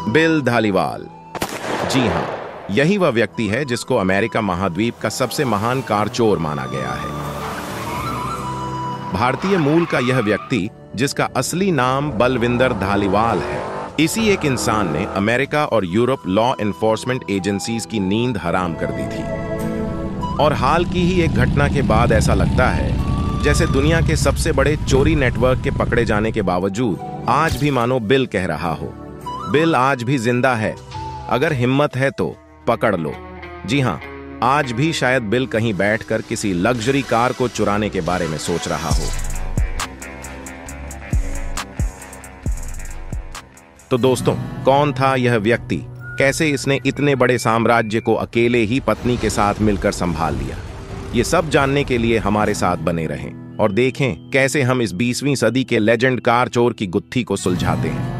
Bill Dhaliwal. जी हाँ, यही वह व्यक्ति है जिसको अमेरिका महाद्वीप का सबसे महान कार चोर माना गया है। भारतीय मूल का यह व्यक्ति, जिसका असली नाम बलविंदर धालीवाल है, इसी एक इंसान ने अमेरिका और यूरोप लॉ एनफोर्समेंट एजेंसीज की नींद हराम कर दी थी। और हाल की ही एक घटना के बाद ऐसा लगता है जैसे दुनिया के सबसे बड़े चोरी नेटवर्क के पकड़े जाने के बावजूद आज भी मानो बिल कह रहा हो, बिल आज भी जिंदा है, अगर हिम्मत है तो पकड़ लो। जी हाँ, आज भी शायद बिल कहीं बैठकर किसी लग्जरी कार को चुराने के बारे में सोच रहा हो। तो दोस्तों, कौन था यह व्यक्ति? कैसे इसने इतने बड़े साम्राज्य को अकेले ही पत्नी के साथ मिलकर संभाल लिया? ये सब जानने के लिए हमारे साथ बने रहें और देखें कैसे हम इस 20वीं सदी के लेजेंड कार चोर की गुत्थी को सुलझाते हैं।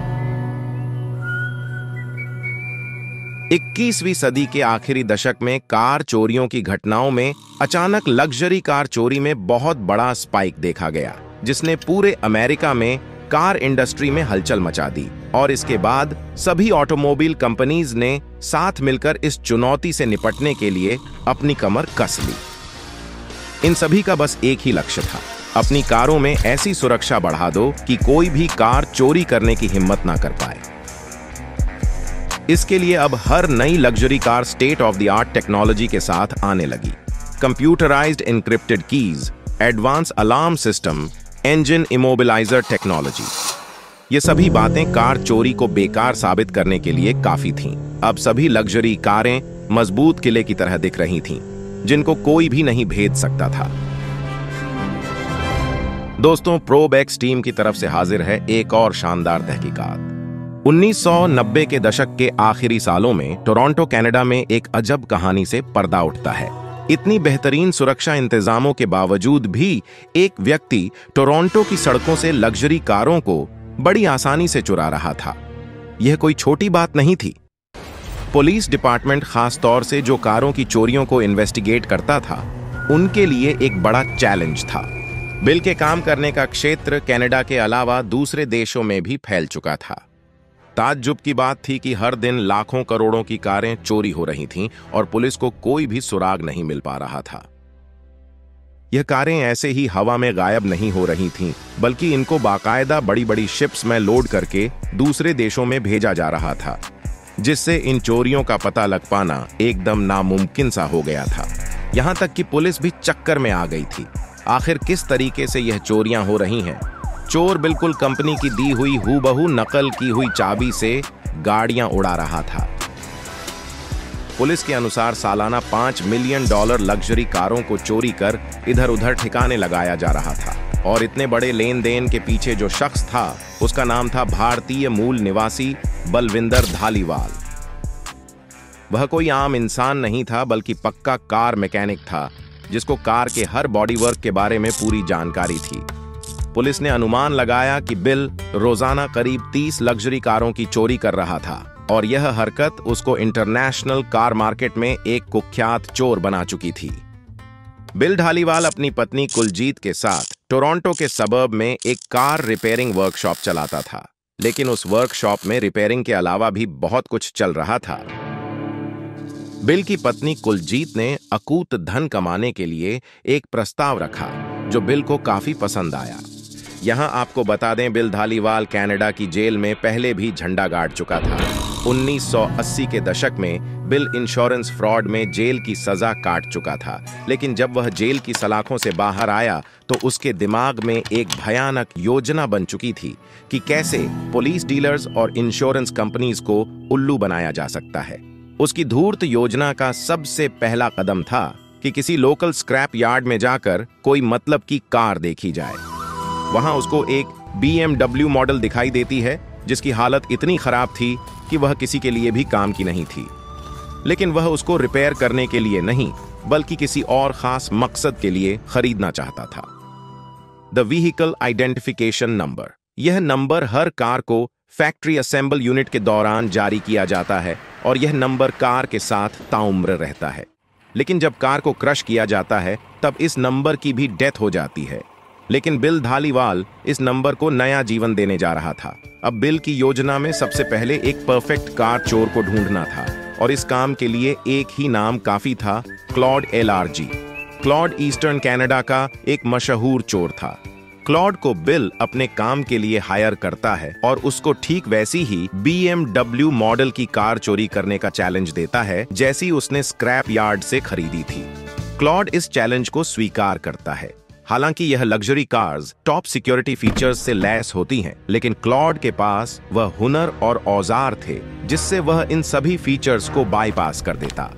21वीं सदी के आखिरी दशक में कार चोरियों की घटनाओं में अचानक लग्जरी कार चोरी में बहुत बड़ा स्पाइक देखा गया, जिसने पूरे अमेरिका में कार इंडस्ट्री में हलचल मचा दी। और इसके बाद सभी ऑटोमोबाइल कंपनीज ने साथ मिलकर इस चुनौती से निपटने के लिए अपनी कमर कस ली। इन सभी का बस एक ही लक्ष्य था, अपनी कारों में ऐसी सुरक्षा बढ़ा दो कि कोई भी कार चोरी करने की हिम्मत ना कर पाए। इसके लिए अब हर नई luxury car state of the art technology के साथ आने लगी। Computerised encrypted keys, advance alarm system, engine immobiliser technology, ये सभी बातें कार चोरी को बेकार साबित करने के लिए काफी थीं। अब सभी लग्जरी कारें मजबूत किले की तरह दिख रही थीं, जिनको कोई भी नहीं भेद सकता था। दोस्तों, प्रोबेक्स टीम की तरफ से हाजिर है एक और शानदार तहकीकात। 1990 के दशक के आखिरी सालों में टोरंटो, कनाडा में एक अजब कहानी से पर्दा उठता है। इतनी बेहतरीन सुरक्षा इंतजामों के बावजूद भी एक व्यक्ति टोरंटो की सड़कों से लग्जरी कारों को बड़ी आसानी से चुरा रहा था। यह कोई छोटी बात नहीं थी। पुलिस डिपार्टमेंट खास तौर से जो कारों की चोरियों को इन्वेस्टिगेट करता था, उनके लिए एक बड़ा चैलेंज था। बिल के काम करने का क्षेत्र कनाडा के अलावा दूसरे देशों में भी फैल चुका था। ताज्जुब की बात थी कि हर दिन लाखों करोड़ों की कारें चोरी हो रही थीं और पुलिस को कोई भी सुराग नहीं मिल पा रहा था। यह कारें ऐसे ही हवा में गायब नहीं हो रही थीं, बल्कि इनको बाकायदा बड़ी बड़ी शिप्स में लोड करके दूसरे देशों में भेजा जा रहा था, जिससे इन चोरियों का पता लग पाना एकदम नामुमकिन सा हो गया था। यहां तक कि पुलिस भी चक्कर में आ गई थी। आखिर किस तरीके से यह चोरियां हो रही हैं? चोर बिल्कुल कंपनी की दी हुई हूबहू नकल की हुई चाबी से गाड़ियां उड़ा रहा था। पुलिस के अनुसार सालाना $5 मिलियन लग्जरी कारों को चोरी कर इधर उधर ठिकाने लगाया जा रहा था। और इतने बड़े लेन देन के पीछे जो शख्स था, उसका नाम था भारतीय मूल निवासी बलविंदर धालीवाल। वह कोई आम इंसान नहीं था, बल्कि पक्का कार मैकेनिक था, जिसको कार के हर बॉडी वर्क के बारे में पूरी जानकारी थी। पुलिस ने अनुमान लगाया कि बिल रोजाना करीब 30 लग्जरी कारों की चोरी कर रहा था और यह हरकत उसको इंटरनेशनल कार मार्केट में एक कुख्यात चोर बना चुकी थी। बिल धालीवाल अपनी पत्नी कुलजीत के साथ टोरंटो के सबर्ब में एक कार रिपेयरिंग वर्कशॉप चलाता था, लेकिन उस वर्कशॉप में रिपेयरिंग के अलावा भी बहुत कुछ चल रहा था। बिल की पत्नी कुलजीत ने अकूत धन कमाने के लिए एक प्रस्ताव रखा, जो बिल को काफी पसंद आया। यहां आपको बता दें, बिल धालीवाल कनाडा की जेल में पहले भी झंडा गाड़ चुका था। 1980 के दशक में बिल इंश्योरेंस फ्रॉड में जेल की सजा काट चुका था, लेकिन जब वह जेल की सलाखों से बाहर आया तो उसके दिमाग में एक भयानक योजना बन चुकी थी कि कैसे पुलिस डीलर्स और इंश्योरेंस कंपनीज को उल्लू बनाया जा सकता है। उसकी धूर्त योजना का सबसे पहला कदम था कि किसी लोकल स्क्रैप यार्ड में जाकर कोई मतलब की कार देखी जाए। वहां उसको एक BMW मॉडल दिखाई देती है, जिसकी हालत इतनी खराब थी कि वह किसी के लिए भी काम की नहीं थी। लेकिन वह उसको रिपेयर करने के लिए नहीं, बल्कि किसी और खास मकसद के लिए खरीदना चाहता था। The vehicle identification number. यह नंबर हर कार को फैक्ट्री असेंबल यूनिट के दौरान जारी किया जाता है और यह नंबर कार के साथ ताउम्र रहता है। लेकिन जब कार को क्रश किया जाता है, तब इस नंबर की भी डेथ हो जाती है। लेकिन बिल धालीवाल इस नंबर को नया जीवन देने जा रहा था। अब बिल की योजना में सबसे पहले एक परफेक्ट कार चोर को ढूंढना था और इस काम के लिए एक ही नाम काफी था, Claude LRG। Claude eastern Canada का एक मशहूर चोर था। क्लॉड को बिल अपने काम के लिए हायर करता है और उसको ठीक वैसी ही BMW मॉडल की कार चोरी करने का चैलेंज देता है जैसी उसने स्क्रैप यार्ड से खरीदी थी। क्लॉड इस चैलेंज को स्वीकार करता है। हालांकि यह luxury cars top security features से लैस होती हैं, लेकिन क्लॉड के पास वह हुनर और औजार थे जिससे वह इन सभी फीचर्स को बाईपास कर देता।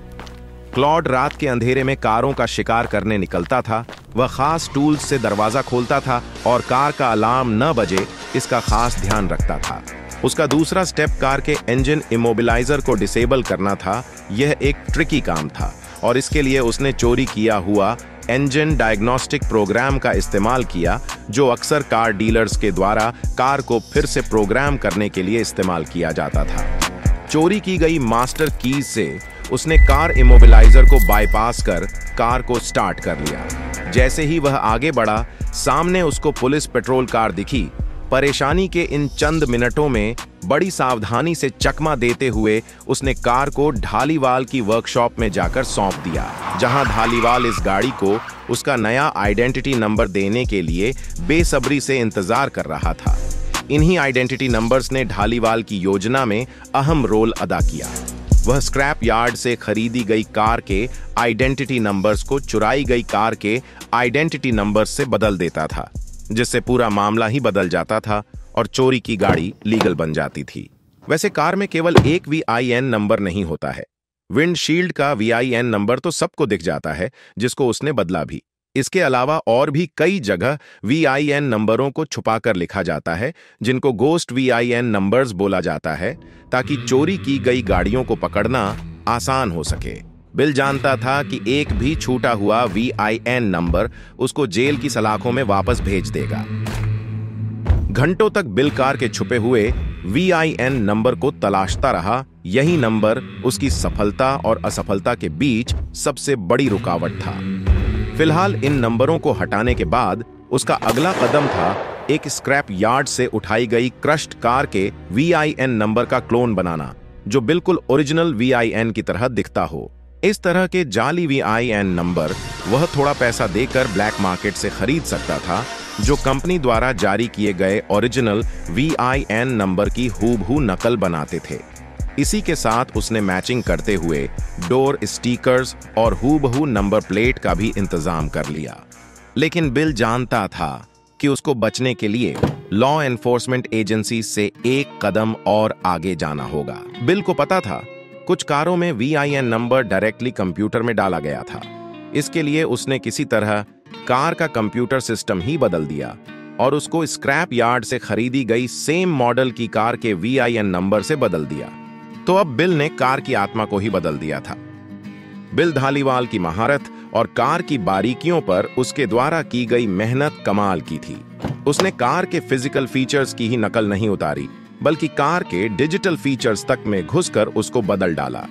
क्लॉड रात के अंधेरे में कारों का शिकार करने निकलता था। वह खास टूल्स से दरवाजा खोलता था और कार का अलार्म न बजे इसका खास ध्यान रखता था। उसका दूसरा स्टेप कार के इंजन इमोबिलाइजर को डिसेबल करना था। यह एक ट्रिकी काम था और इसके लिए उसने चोरी किया हुआ इंजन डायग्नोस्टिक प्रोग्राम का इस्तेमाल किया, जो अक्सर कार डीलर्स के द्वारा कार को फिर से प्रोग्राम करने के लिए इस्तेमाल किया जाता था। चोरी की गई मास्टर कीज से उसने कार इमोबिलाइजर को बाईपास कर कार को स्टार्ट कर लिया। जैसे ही वह आगे बढ़ा, सामने उसको पुलिस पेट्रोल कार दिखी। परेशानी के इन चंद मिनटों में बड़ी सावधानी से चकमा देते हुए उसने कार को ढालीवाल की वर्कशॉप में जाकर सौंप दिया, जहां ढालीवाल इस गाड़ी को उसका नया आइडेंटिटी नंबर देने के लिए बेसब्री से इंतजार कर रहा था। इन्हीं आइडेंटिटी नंबर्स ने ढालीवाल की योजना में अहम रोल अदा किया। वह स्क्रैप यार्ड से खरीदी गई कार के आइडेंटिटी नंबर्स को चुराई गई कार के आइडेंटिटी नंबर्स से बदल देता था, जिससे पूरा मामला ही बदल जाता था और चोरी की गाड़ी लीगल बन जाती थी। वैसे कार में केवल एक VIN नंबर नहीं होता है। विंडशील्ड का VIN नंबर तो सबको दिख जाता है, जिसको उसने बदला भी। इसके अलावा और भी कई जगह VIN नंबरों को छुपाकर लिखा जाता है, जिनको गोस्ट VIN नंबर्स बोला जाता है, ताकि चोरी की गई गाड़ियों को पकड़ना आसान हो सके। बिल जानता था कि एक भी छूटा हुआ VIN नंबर उसको जेल की सलाखों में वापस भेज देगा। घंटों तक बिल कार के छुपे हुए VIN नंबर को तलाशता रहा। यही नंबर उसकी सफलता और असफलता के बीच सबसे बड़ी रुकावट था। फिलहाल इन नंबरों को हटाने के बाद उसका अगला कदम था एक स्क्रैप यार्ड से उठाई गई क्रश्ड कार के VIN नंबर का क्लोन बनाना, जो बिल्कुल ओरिजिनल VIN की तरह दिखता हो। इस तरह के जाली VIN नंबर वह थोड़ा पैसा देकर ब्लैक मार्केट से खरीद सकता था, जो कंपनी द्वारा जारी किए गए ओरिजिनल VIN नंबर की हूबहू नकल बनाते थे। इसी के साथ उसने मैचिंग करते हुए डोर स्टिकर्स और हूबहू नंबर प्लेट का भी इंतजाम कर लिया। लेकिन बिल जानता था कि उसको बचने के लिए लॉ एनफोर्समेंट एजेंसी से एक कदम और आगे जाना होगा। बिल को पता था कुछ कारों में VIN नंबर डायरेक्टली कंप्यूटर में डाला गया था। इसके लिए उसने किसी तरह कार का कंप्यूटर सिस्टम ही बदल दिया और उसको स्क्रैप यार्ड से खरीदी गई सेम मॉडल की कार के VIN नंबर से बदल दिया। तो अब बिल ने कार की आत्मा को ही बदल दिया था। बिल धालीवाल की महारत और कार की बारीकियों पर उसके द्वारा की गई मेहनत कमाल की थी। उसने कार के फिजिकल फीचर्स की ही नकल नहीं उतारी, बल्कि कार के डिजिटल फीचर्स तक में घुसकर उसको बदल डाला।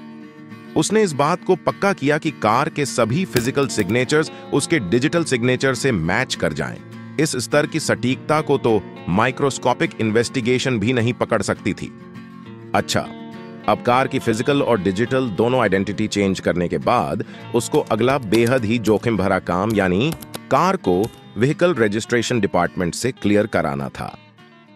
उसने इस बात को पक्का किया कि कार के सभी फिजिकल सिग्नेचर्स उसके डिजिटल सिग्नेचर से मैच कर जाएं। इस स्तर की सटीकता को तो माइक्रोस्कोपिक इन्वेस्टिगेशन भी नहीं पकड़ सकती थी। अच्छा, अब कार की फिजिकल और डिजिटल दोनों आइडेंटिटी चेंज करने के बाद उसको अगला बेहद ही जोखिम भरा काम, यानी कार को व्हीकल रजिस्ट्रेशन डिपार्टमेंट से क्लियर कराना था।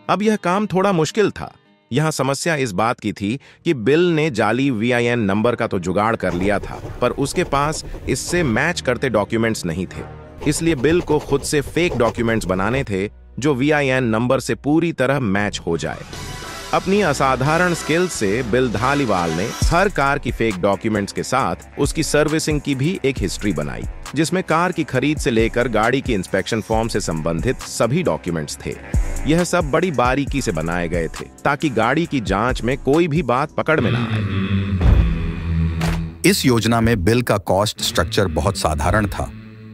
अब यह काम थोड़ा मुश्किल था। यहां समस्या इस बात की थी कि बिल ने जाली VIN नंबर का तो जुगाड़ कर लिया था, पर उसके पास इससे मैच करते डॉक्यूमेंट्स नहीं थे। इसलिए बिल को खुद से फेक डॉक्यूमेंट्स बनाने थे जो VIN नंबर से पूरी तरह मैच हो जाए। अपनी असाधारण स्किल से बिल धालीवाल ने हर कार की फेक डॉक्यूमेंट्स के साथ उसकी सर्विसिंग की भी एक हिस्ट्री बनाई, जिसमें कार की खरीद से लेकर गाड़ी की इंस्पेक्शन फॉर्म से संबंधित सभी डॉक्यूमेंट्स थे। यह सब बड़ी बारीकी से बनाए गए थे ताकि गाड़ी की जांच में कोई भी बात पकड़ में ना आए। इस योजना में बिल का कॉस्ट स्ट्रक्चर बहुत साधारण था।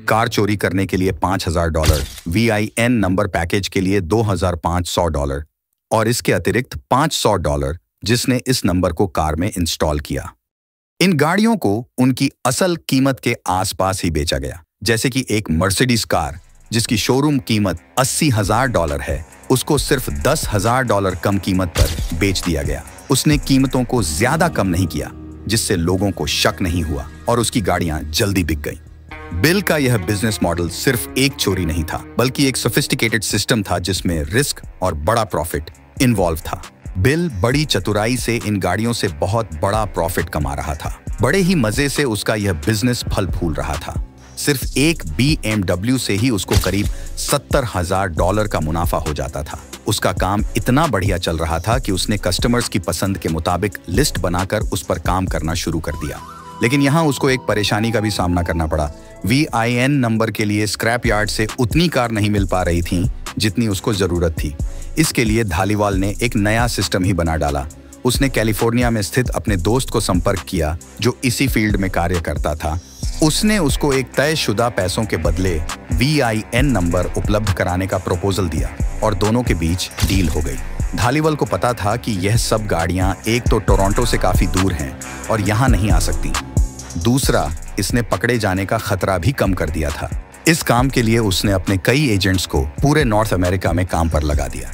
कार चोरी करने के लिए $5,000, VIN नंबर पैकेज के लिए $2,500 और इसके अतिरिक्त $500 जिसने इस नंबर को कार में इंस्टॉल किया। इन गाड़ियों को उनकी असल कीमत के आसपास ही बेचा गया, जैसे कि एक मर्सिडीज कार जिसकी शोरूम कीमत $80,000 है, उसको सिर्फ $10,000 कम कीमत पर बेच दिया गया। उसने कीमतों को ज्यादा कम नहीं किया, जिससे लोगों को शक नहीं हुआ और उसकी गाड़ियां जल्दी बिक गईं। बिल का यह बिजनेस मॉडल सिर्फ एक चोरी नहीं था, बल्कि एक सोफिस्टिकेटेड सिस्टम था जिसमें रिस्क और बड़ा प्रॉफिट इन्वॉल्व था। बिल बड़ी चतुराई से इन गाड़ियों से बहुत बड़ा प्रॉफिट कमा रहा था। बड़े ही मजे से उसका यह बिजनेस फल फूल रहा था। सिर्फ एक BMW से ही उसको करीब $70,000 का मुनाफा हो जाता था। उसका काम इतना बढ़िया चल रहा था कि उसने कस्टमर्स की पसंद के मुताबिक लिस्ट बनाकर उस पर काम करना शुरू कर दिया। लेकिन यहाँ उसको एक परेशानी का भी सामना करना पड़ा। VIN नंबर के लिए स्क्रैप यार्ड से उतनी कार नहीं मिल पा रही थी जितनी उसको जरूरत थी। इसके लिए धालीवाल ने एक नया सिस्टम ही बना डाला। उसने कैलिफोर्निया में स्थित अपने दोस्त को संपर्क किया जो इसी फील्ड में कार्य करता था। उसने उसको एक तयशुदा पैसों के बदले VIN नंबर उपलब्ध कराने का प्रपोजल दिया और दोनों के बीच डील हो गई। धालीवाल को पता था कि यह सब गाड़ियां एक तो टोरंटो से काफी दूर हैं और यहाँ नहीं आ सकती। दूसरा, इसने पकड़े जाने का खतरा भी कम कर दिया था। इस काम के लिए उसने अपने कई एजेंट्स को पूरे नॉर्थ अमेरिका में काम पर लगा दिया।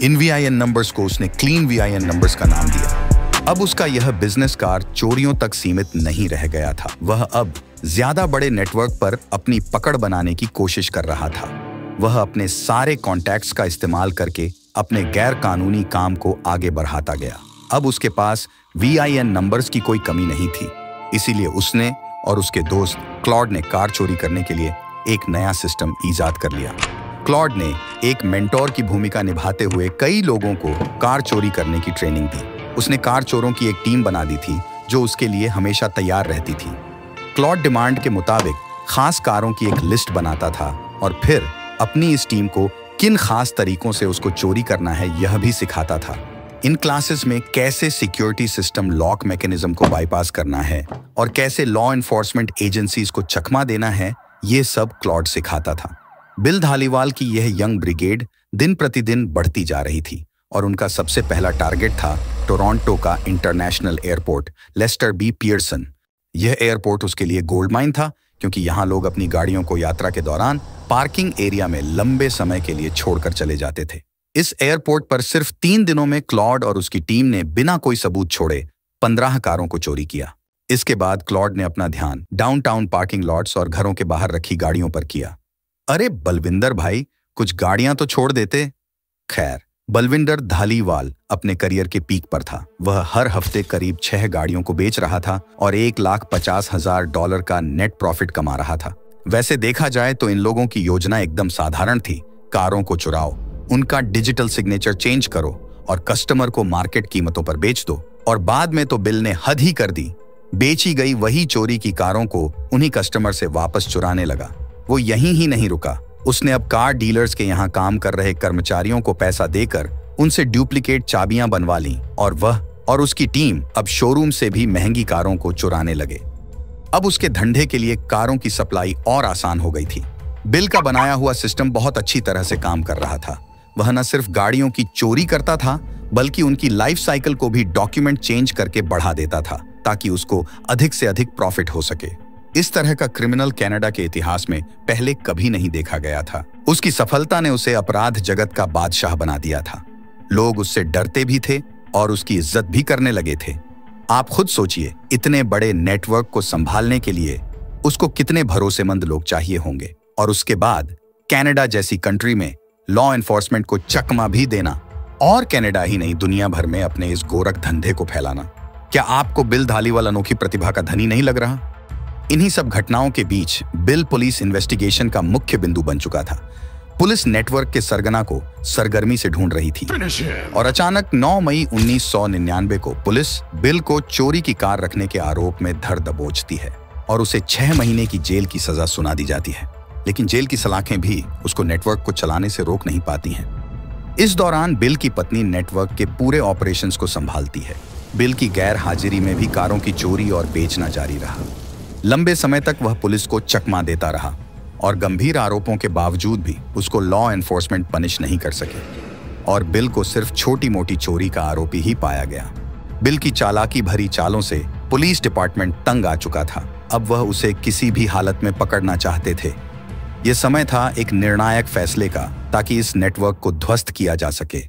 इन VIN नंबर्स को उसने क्लीन VIN नंबर्स का नाम दिया। अब उसका यह बिजनेस कार चोरियों तक सीमित नहीं रह गया था। वह अब ज्यादा बड़े नेटवर्क पर अपनी पकड़ बनाने की कोशिश कर रहा था। वह अपने सारे कॉन्टैक्ट्स का इस्तेमाल करके अपने गैर कानूनी काम को आगे बढ़ाता गया। अब उसके पास VIN नंबर्स की कोई कमी नहीं थी। इसीलिए उसने और उसके दोस्त क्लॉड ने कार चोरी करने के लिए एक नया सिस्टम ईजाद कर लिया। क्लॉड ने एक मेंटोर की भूमिका निभाते हुए कई लोगों को कार चोरी करने की ट्रेनिंग दी। उसने कार चोरों की एक टीम बना दी थी जो उसके लिए हमेशा तैयार रहती थी। क्लॉड डिमांड के मुताबिक खास कारों की एक लिस्ट बनाता था और फिर अपनी इस टीम को किन खास तरीकों से उसको चोरी करना है यह भी सिखाता था। इन क्लासेस में कैसे सिक्योरिटी सिस्टम लॉक मैकेनिज्म को बाईपास करना है और कैसे लॉ एनफोर्समेंट एजेंसीज को चकमा देना है, ये सब क्लॉड सिखाता था। बिल धालीवाल की यह यंग ब्रिगेड दिन प्रतिदिन बढ़ती जा रही थी और उनका सबसे पहला टारगेट था टोरंटो का international airport Lester B Pearson. यह एयरपोर्ट उसके लिए गोल्ड माइन था, क्योंकि यहाँ लोग अपनी गाड़ियों को यात्रा के दौरान पार्किंग एरिया में लंबे समय के लिए छोड़कर चले जाते थे। इस एयरपोर्ट पर सिर्फ 3 दिनों में क्लॉड और उसकी टीम ने बिना कोई सबूत छोड़े 15 कारों को चोरी किया। इसके बाद क्लॉड ने अपना ध्यान डाउनटाउन पार्किंग लॉट्स और घरों के बाहर रखी गाड़ियों पर किया। अरे बलविंदर भाई, कुछ गाड़ियां तो छोड़ देते। खैर, बलविंदर धालीवाल अपने करियर के पीक पर था। वह हर हफ्ते करीब 6 गाड़ियों को बेच रहा था और $1,50,000 का नेट प्रॉफिट कमा रहा था। वैसे देखा जाए तो इन लोगों की योजना एकदम साधारण थी। कारों को चुराओ, उनका डिजिटल सिग्नेचर चेंज करो और कस्टमर को मार्केट कीमतों पर बेच दो। और बाद में तो बिल ने हद ही कर दी। बेची गई वही चोरी की कारों को उन्हीं कस्टमर से वापस चुराने लगा। वो यहीं ही नहीं रुका, उसने अब कार डीलर्स के यहाँ काम कर रहे कर्मचारियों को पैसा देकर उनसे डुप्लीकेट चाबियां बनवा ली और वह और उसकी टीम अब शोरूम से भी महंगी कारों को चुराने लगे। अब उसके धंधे के लिए कारों की सप्लाई और आसान हो गई थी। बिल का बनाया हुआ सिस्टम बहुत अच्छी तरह से काम कर रहा था। वह न सिर्फ गाड़ियों की चोरी करता था, बल्कि उनकी लाइफ साइकिल को भी डॉक्यूमेंट चेंज करके बढ़ा देता था ताकि उसको अधिक से अधिक प्रॉफिट हो सके। इस तरह का क्रिमिनल कनाडा के इतिहास में पहले कभी नहीं देखा गया था। उसकी सफलता ने उसे अपराध जगत का बादशाह बना दिया था। लोग उससे डरते भी थे और उसकी इज्जत भी करने लगे थे। आप खुद सोचिए, इतने बड़े नेटवर्क को संभालने के लिए उसको कितने भरोसेमंद लोग चाहिए होंगे। और उसके बाद कनाडा जैसी कंट्री में लॉ एनफोर्समेंट को चकमा भी देना और कनाडा ही नहीं दुनिया भर में अपने इस गोरख धंधे को फैलाना। क्या आपको बिल धालीवाल अनोखी प्रतिभा का धनी नहीं लग रहा? इन्हीं सब घटनाओं के बीच बिल पुलिस इन्वेस्टिगेशन का मुख्य बिंदु बन चुका था। पुलिस नेटवर्क के सरगना को सरगर्मी से ढूंढ रही थी और अचानक 9 मई 1999 को पुलिस बिल को चोरी की कार रखने के आरोप में धर दबोचती है और उसे 6 महीने की जेल की सजा सुना दी जाती है। लेकिन जेल की सलाखें भी उसको नेटवर्क को चलाने से रोक नहीं पाती हैं। इस दौरान बिल की पत्नी नेटवर्क के पूरे ऑपरेशंस को संभालती है। बिल की गैर हाजिरी में भी कारों की चोरी और बेचना जारी रहा। लंबे समय तक वह पुलिस को चकमा देता रहा और गंभीर आरोपों के बावजूद भी उसको लॉ एनफोर्समेंट पनिश नहीं कर सके और बिल को सिर्फ छोटी मोटी चोरी का आरोपी ही पाया गया। बिल की चालाकी भरी चालों से पुलिस डिपार्टमेंट तंग आ चुका था। अब वह उसे किसी भी हालत में पकड़ना चाहते थे। यह समय था एक निर्णायक फैसले का, ताकि इस नेटवर्क को ध्वस्त किया जा सके।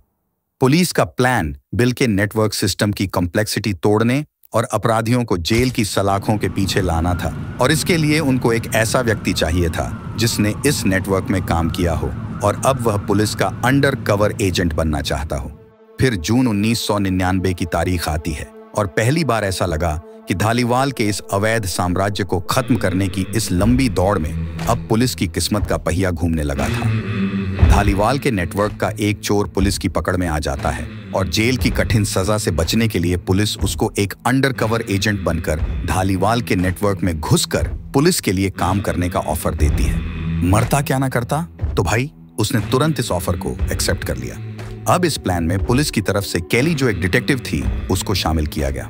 पुलिस का प्लान बिल के नेटवर्क सिस्टम की कॉम्प्लेक्सिटी तोड़ने और अपराधियों को जेल की सलाखों के पीछे लाना था, और इसके लिए उनको एक ऐसा व्यक्ति चाहिए था जिसने इस नेटवर्क में काम किया हो और अब वह पुलिस का अंडर कवर एजेंट बनना चाहता हो। फिर जून 1999 की तारीख आती है और पहली बार ऐसा लगा कि धालीवाल के इस अवैध साम्राज्य को खत्म करने की इस लंबी दौड़ में अब पुलिस की किस्मत का पहिया घूमने लगा था। धालीवाल के नेटवर्क का एक चोर पुलिस की पकड़ में आ जाता है और जेल की कठिन सजा से बचने के लिए पुलिस उसको एक अंडरकवर एजेंट बनकर धालीवाल के नेटवर्क में घुसकर पुलिस के लिए काम करने का ऑफर देती है। मरता क्या ना करता, तो भाई उसने तुरंत इस ऑफर को एक्सेप्ट कर लिया। अब इस प्लान में पुलिस की तरफ से केली, जो एक डिटेक्टिव थी, उसको शामिल किया गया।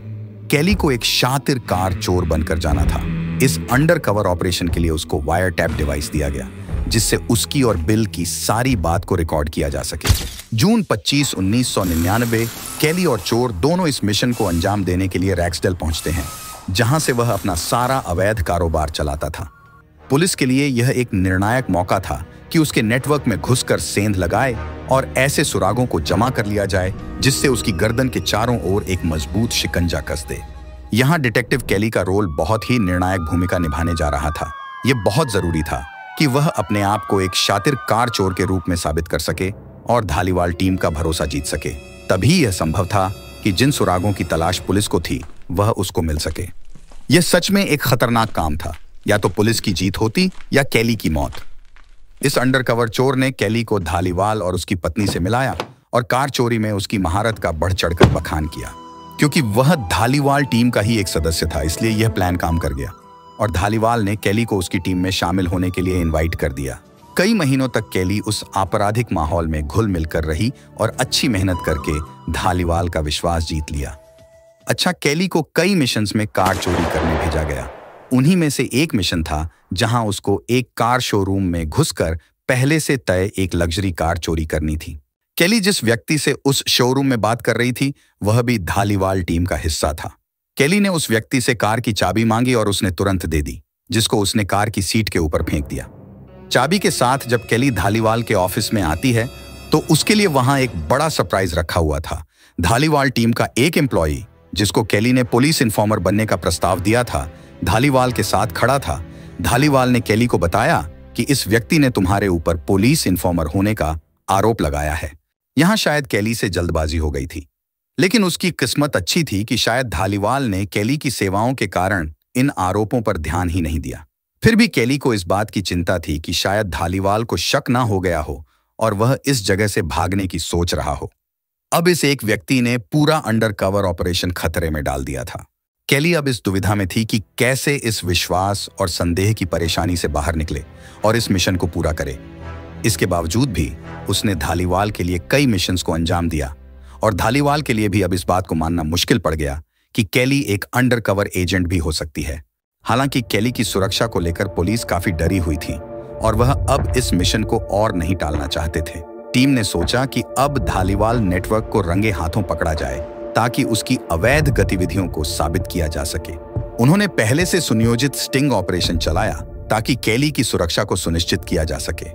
केली को एक शातिर कार चोर बनकर जाना था। इस अंडरकवर ऑपरेशन के लिए उसको वायर टैप डिवाइस दिया गया, जिससे उसकी और बिल की सारी बात को रिकॉर्ड किया जा सके। जून 25, 1999 केली और चोर दोनों इस मिशन को अंजाम देने के लिए रैक्सडेल पहुंचते हैं, जहां से वह अपना सारा अवैध कारोबार चलाता था। पुलिस के लिए यह एक निर्णायक मौका था कि उसके नेटवर्क में घुसकर सेंध लगाए और ऐसे सुरागों को जमा कर लिया जाए जिससे उसकी गर्दन के चारों ओर एक मजबूत शिकंजा कस दे। यहाँ डिटेक्टिव केली का रोल बहुत ही निर्णायक भूमिका निभाने जा रहा था। यह बहुत जरूरी था कि वह अपने आप को एक शातिर कार चोर के रूप में साबित कर सके और धालीवाल टीम का भरोसा जीत सके। तभी यह संभव था कि जिन सुरागों की तलाश पुलिस को थी वह उसको मिल सके। यह सच में एक खतरनाक काम था। या तो पुलिस की जीत होती या केली की मौत। इस अंडरकवर चोर ने केली को धालीवाल और उसकी पत्नी से मिलाया और कार चोरी में उसकी महारत का बढ़ चढ़कर बखान किया। क्योंकि वह धालीवाल टीम का ही एक सदस्य था, इसलिए यह प्लान काम कर गया और धालीवाल ने केली को उसकी टीम में शामिल होने के लिए इनवाइट कर दिया। कई महीनों तक केली उस आपराधिक माहौल में घुल मिल कर रही और अच्छी मेहनत करके धालीवाल का विश्वास जीत लिया। अच्छा, केली को कई मिशंस में कार चोरी करने भेजा गया। उन्हीं में से एक मिशन था जहां उसको एक कार शोरूम में घुसकर पहले से तय एक लग्जरी कार चोरी करनी थी। केली जिस व्यक्ति से उस शोरूम में बात कर रही थी वह भी धालीवाल टीम का हिस्सा था। केली ने उस व्यक्ति से कार की चाबी मांगी और उसने तुरंत दे दी, जिसको उसने कार की सीट के ऊपर फेंक दिया। चाबी के साथ जब केली धालीवाल के ऑफिस में आती है तो उसके लिए वहां एक बड़ा सरप्राइज रखा हुआ था। धालीवाल टीम का एक एम्प्लॉई, जिसको केली ने पुलिस इन्फॉर्मर बनने का प्रस्ताव दिया था, धालीवाल के साथ खड़ा था। धालीवाल ने केली को बताया कि इस व्यक्ति ने तुम्हारे ऊपर पुलिस इन्फॉर्मर होने का आरोप लगाया है। यहां शायद केली से जल्दबाजी हो गई थी, लेकिन उसकी किस्मत अच्छी थी कि शायद धालीवाल ने केली की सेवाओं के कारण इन आरोपों पर ध्यान ही नहीं दिया। फिर भी केली को इस बात की चिंता थी कि शायद धालीवाल को शक ना हो गया हो और वह इस जगह से भागने की सोच रहा हो। अब इस एक व्यक्ति ने पूरा अंडरकवर ऑपरेशन खतरे में डाल दिया था। केली अब इस दुविधा में थी कि कैसे इस विश्वास और संदेह की परेशानी से बाहर निकले और इस मिशन को पूरा करे। इसके बावजूद भी उसने धालीवाल के लिए कई मिशंस को अंजाम दिया और धालीवाल के लिए भी अब इस बात को मानना मुश्किल पड़ गया कि केली एक अंडरकवर एजेंट भी हो सकती है। हालांकि केली की सुरक्षा को लेकर पुलिस काफी डरी हुई थी और वह अब इस मिशन को और नहीं टालना चाहते थे। टीम ने सोचा कि अब धालीवाल नेटवर्क को रंगे हाथों पकड़ा जाए ताकि उसकी अवैध गतिविधियों को साबित किया जा सके। उन्होंने पहले से सुनियोजित स्टिंग ऑपरेशन चलाया ताकि केली की सुरक्षा को सुनिश्चित किया जा सके।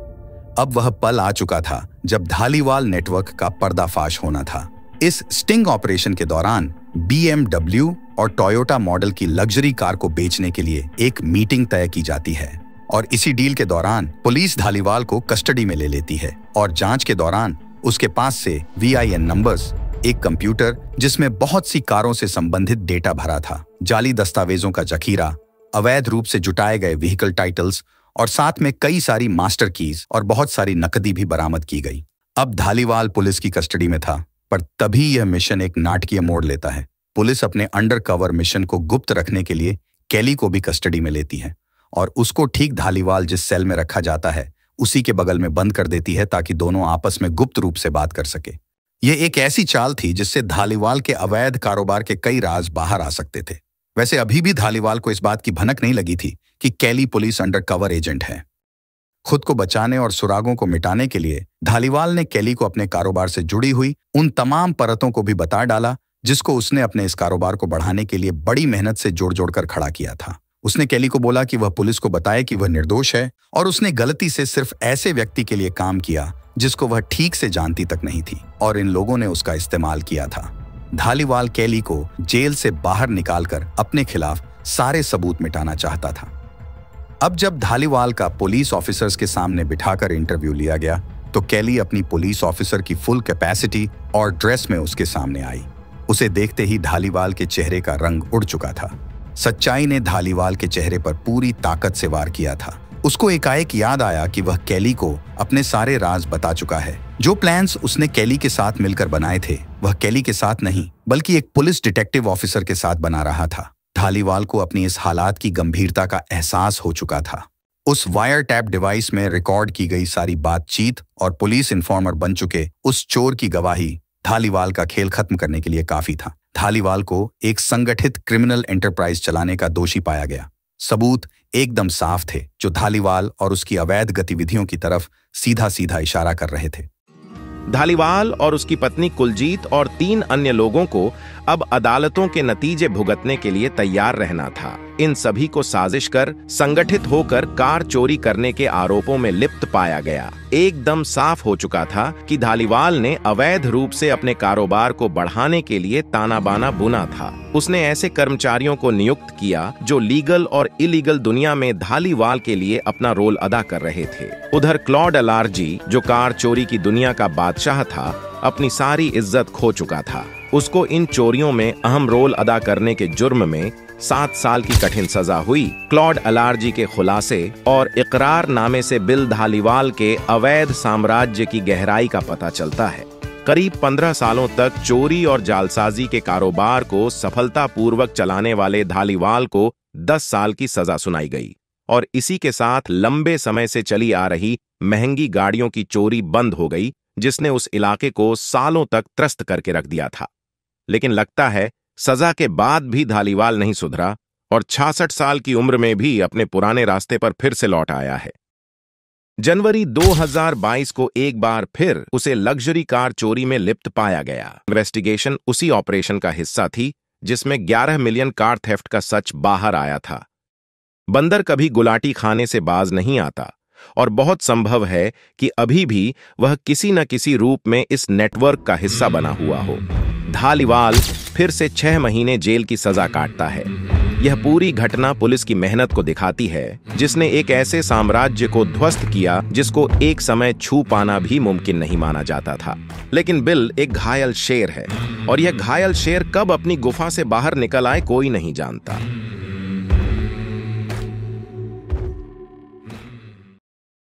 अब वह पल आ चुका था जब धालीवाल नेटवर्क का पर्दाफाश होना था। इस स्टिंग ऑपरेशन के दौरान BMW और टोयोटा मॉडल की लग्जरी कार को बेचने के लिए एक मीटिंग तय की जाती है और इसी डील के दौरान पुलिस धालीवाल को कस्टडी में ले लेती है और जांच के दौरान उसके पास से VIN नंबर्स, एक कंप्यूटर जिसमें बहुत सी कारों से संबंधित डेटा भरा था, जाली दस्तावेजों का जखीरा, अवैध रूप से जुटाए गए व्हीकल टाइटल्स और साथ में कई सारी मास्टर कीज और बहुत सारी नकदी भी बरामद की गई। अब धालीवाल पुलिस की कस्टडी में था, पर तभी यह मिशन एक नाटकीय मोड़ लेता है। पुलिस अपने अंडरकवर मिशन को गुप्त रखने के लिए केली को भी कस्टडी में लेती है और उसको ठीक धालीवाल जिस सेल में रखा जाता है उसी के बगल में बंद कर देती है ताकि दोनों आपस में गुप्त रूप से बात कर सके। यह एक ऐसी चाल थी जिससे धालीवाल के अवैध कारोबार के कई राज बाहर आ सकते थे। वैसे अभी भी धालीवाल को इस बात की भनक नहीं लगी थी कि केली पुलिस अंडरकवर एजेंट है। खुद को बचाने और सुरागों को मिटाने के लिए धालीवाल ने केली को अपने कारोबार से जुड़ी हुई उन तमाम परतों को भी बता डाला जिसको उसने अपने इस कारोबार को बढ़ाने के लिए बड़ी मेहनत से जोड़ जोड़ कर खड़ा किया था। उसने कैली को बोला कि वह पुलिस को बताए कि वह निर्दोष है और उसने गलती से सिर्फ ऐसे व्यक्ति के लिए काम किया जिसको वह ठीक से जानती तक नहीं थी और इन लोगों ने उसका इस्तेमाल किया था। धालीवाल कैली को जेल से बाहर निकालकर अपने खिलाफ सारे सबूत मिटाना चाहता था। अब जब धालीवाल का पुलिस ऑफिसर्स के सामने बिठाकर इंटरव्यू लिया गया तो कैली अपनी पुलिस ऑफिसर की फुल कैपेसिटी और ड्रेस में उसके सामने आई। उसे देखते ही धालीवाल के चेहरे का रंग उड़ चुका था। सच्चाई ने धालीवाल के चेहरे पर पूरी ताकत से वार किया था। उसको एकाएक याद आया कि वह कैली को अपने सारे राज बता चुका है। जो प्लान्स उसने कैली के साथ मिलकर बनाए थे वह कैली के साथ नहीं बल्कि एक पुलिस डिटेक्टिव ऑफिसर के साथ बना रहा था। धालीवाल को अपनी इस हालात की गंभीरता का एहसास हो चुका था। उस वायर टैप डिवाइस में रिकॉर्ड की गई सारी बातचीत और पुलिस इन्फॉर्मर बन चुके उस चोर की गवाही धालीवाल का खेल खत्म करने के लिए काफी था। धालीवाल को एक संगठित क्रिमिनल एंटरप्राइज चलाने का दोषी पाया गया। सबूत एकदम साफ थे जो धालीवाल और उसकी अवैध गतिविधियों की तरफ सीधा सीधा इशारा कर रहे थे। धालीवाल और उसकी पत्नी कुलजीत और 3 अन्य लोगों को अब अदालतों के नतीजे भुगतने के लिए तैयार रहना था। इन सभी को साजिश कर संगठित होकर कार चोरी करने के आरोपों में लिप्त पाया गया। एकदम साफ हो चुका था कि धालीवाल ने अवैध रूप से अपने कारोबार को बढ़ाने के लिए ताना बाना बुना था। उसने ऐसे कर्मचारियों को नियुक्त किया जो लीगल और इलीगल दुनिया में धालीवाल के लिए अपना रोल अदा कर रहे थे। उधर क्लॉड अलार्जी जो कार चोरी की दुनिया का बादशाह था अपनी सारी इज्जत खो चुका था। उसको इन चोरियों में अहम रोल अदा करने के जुर्म में 7 साल की कठिन सजा हुई। क्लॉड अलार्जी के खुलासे और इकरारनामे से बिल धालीवाल के अवैध साम्राज्य की गहराई का पता चलता है। करीब 15 सालों तक चोरी और जालसाजी के कारोबार को सफलतापूर्वक चलाने वाले धालीवाल को 10 साल की सजा सुनाई गई और इसी के साथ लंबे समय से चली आ रही महंगी गाड़ियों की चोरी बंद हो गई जिसने उस इलाके को सालों तक त्रस्त करके रख दिया था। लेकिन लगता है सजा के बाद भी धालीवाल नहीं सुधरा और 66 साल की उम्र में भी अपने पुराने रास्ते पर फिर से लौट आया है। जनवरी 2022 को एक बार फिर उसे लग्जरी कार चोरी में लिप्त पाया गया। इन्वेस्टिगेशन उसी ऑपरेशन का हिस्सा थी जिसमें 11 मिलियन कार थेफ्ट का सच बाहर आया था। बंदर कभी गुलाटी खाने से बाज नहीं आता और बहुत संभव है कि अभी भी वह किसी न किसी रूप में इस नेटवर्क का हिस्सा बना हुआ हो। धालीवाल फिर से 6 महीने जेल की सजा काटता है। यह पूरी घटना पुलिस की मेहनत को दिखाती है जिसने एक ऐसे साम्राज्य को ध्वस्त किया जिसको एक समय छू पाना भी मुमकिन नहीं माना जाता था। लेकिन बिल एक घायल शेर है और यह घायल शेर कब अपनी गुफा से बाहर निकल आए कोई नहीं जानता।